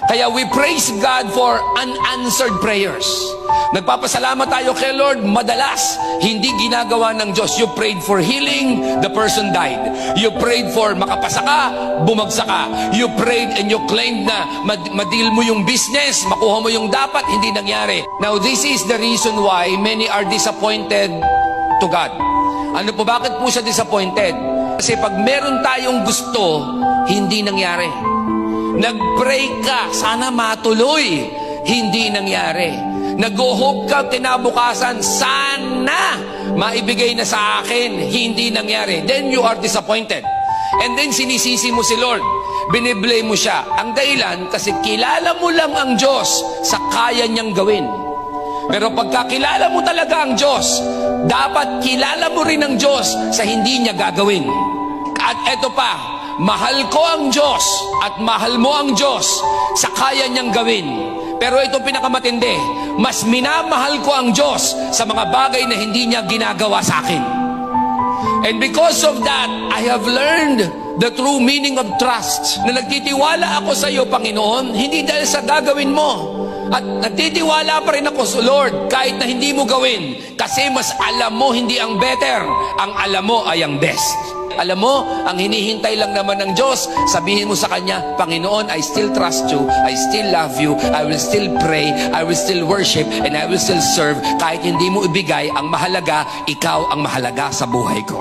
Kaya we praise God for unanswered prayers. Nagpapasalamat tayo kay Lord, madalas hindi ginagawa ng Diyos. You prayed for healing, the person died. You prayed for makapasa ka, bumagsak ka. You prayed and you claimed na madil mo yung business, makuha mo yung dapat, hindi nangyari. Now this is the reason why many are disappointed to God. Ano po, bakit po siya disappointed? Kasi pag meron tayong gusto, hindi nangyari. Nag-pray ka, sana matuloy, hindi nangyari. Nag-hope ka kinabukasan, sana maibigay na sa akin, hindi nangyari. Then you are disappointed. And then sinisisi mo si Lord, biniblame mo siya. Ang dahilan, kasi kilala mo lang ang Diyos sa kaya niyang gawin. Pero pagkakilala mo talaga ang Diyos, dapat kilala mo rin ang Diyos sa hindi niya gagawin. At eto pa, mahal ko ang Diyos at mahal mo ang Diyos sa kaya niyang gawin. Pero ito pinakamatindi, mas minamahal ko ang Diyos sa mga bagay na hindi niya ginagawa sa akin. And because of that, I have learned the true meaning of trust. Na nagtitiwala ako sa iyo, Panginoon, hindi dahil sa gagawin mo. At nagtitiwala pa rin ako sa Lord kahit na hindi mo gawin. Kasi mas alam mo hindi ang better, ang alam mo ay ang best. Alam mo, ang hinihintay lang naman ng Diyos, sabihin mo sa Kanya, Panginoon, I still trust you, I still love you, I will still pray, I will still worship, and I will still serve. Kahit hindi mo ibigay, ang mahalaga, ikaw ang mahalaga sa buhay ko.